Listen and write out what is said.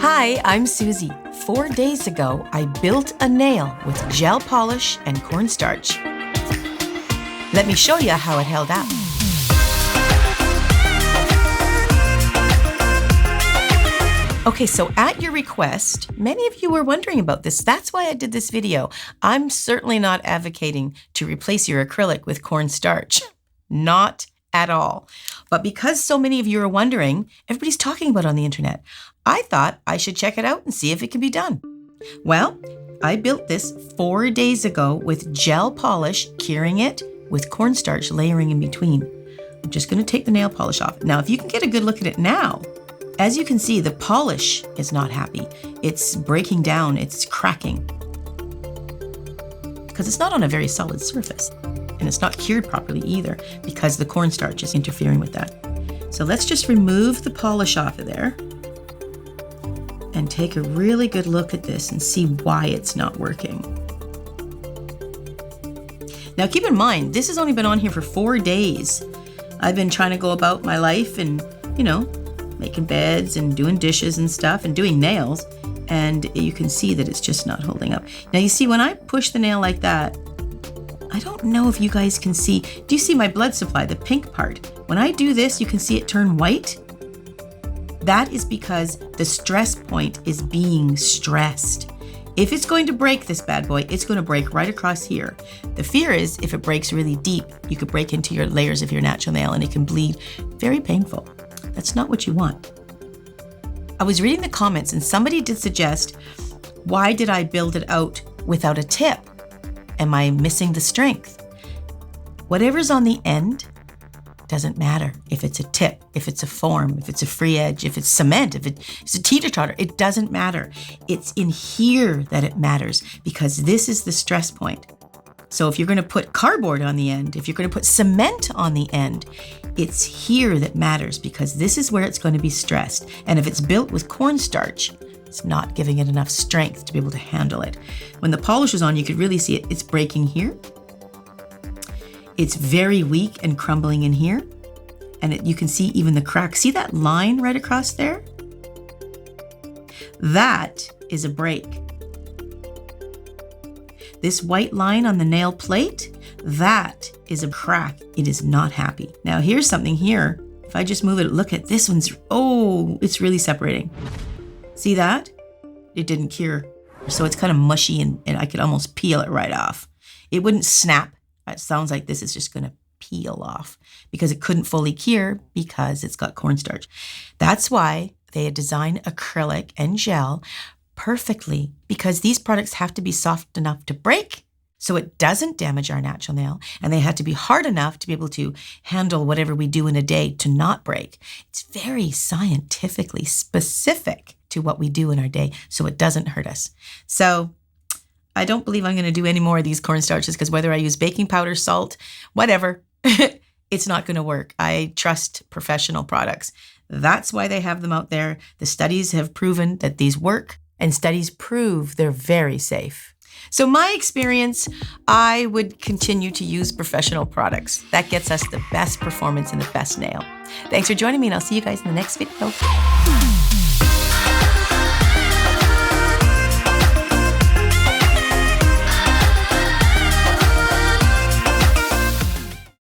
Hi, I'm Suzie. 4 days ago, I built a nail with gel polish and cornstarch. Let me show you how it held up. Okay, so at your request, many of you were wondering about this. That's why I did this video. I'm certainly not advocating to replace your acrylic with cornstarch. Not at all. But because so many of you are wondering, everybody's talking about it on the internet, I thought I should check it out and see if it can be done. Well, I built this 4 days ago with gel polish, curing it with cornstarch layering in between. I'm just going to take the nail polish off. Now, if you can get a good look at it now, as you can see, the polish is not happy. It's breaking down, it's cracking. Because it's not on a very solid surface. And it's not cured properly either because the cornstarch is interfering with that. So let's just remove the polish off of there and take a really good look at this and see why it's not working. Now keep in mind, this has only been on here for 4 days. I've been trying to go about my life and, making beds and doing dishes and stuff and doing nails. And you can see that it's just not holding up. Now you see, when I push the nail like that, I don't know if you guys can see. Do you see my blood supply, the pink part? When I do this, you can see it turn white. That is because the stress point is being stressed. If it's going to break this bad boy, it's going to break right across here. The fear is if it breaks really deep, you could break into your layers of your natural nail and it can bleed. Very painful. That's not what you want. I was reading the comments and somebody did suggest, why did I build it out without a tip? Am I missing the strength? Whatever's on the end doesn't matter. If it's a tip, if it's a form, if it's a free edge, if it's cement, if it's a teeter-totter, it doesn't matter. It's in here that it matters because this is the stress point. So if you're going to put cardboard on the end, if you're going to put cement on the end, it's here that matters because this is where it's going to be stressed. And if it's built with cornstarch, it's not giving it enough strength to be able to handle it. When the polish was on, you could really see it. It's breaking here. It's very weak and crumbling in here. And you can see even the crack. See that line right across there? That is a break. This white line on the nail plate, that is a crack. It is not happy. Now here's something here. If I just move it, look at this one's, it's really separating. See that? It didn't cure. So it's kind of mushy and I could almost peel it right off. It wouldn't snap. It sounds like this is just gonna peel off because it couldn't fully cure because it's got cornstarch. That's why they design acrylic and gel perfectly because these products have to be soft enough to break so it doesn't damage our natural nail, and they have to be hard enough to be able to handle whatever we do in a day to not break. It's very scientifically specific to what we do in our day so it doesn't hurt us. So I don't believe I'm going to do any more of these cornstarches because whether I use baking powder, salt, whatever, it's not going to work. I trust professional products. That's why they have them out there. The studies have proven that these work, and studies prove they're very safe. So my experience, I would continue to use professional products. That gets us the best performance and the best nail. Thanks for joining me, and I'll see you guys in the next video.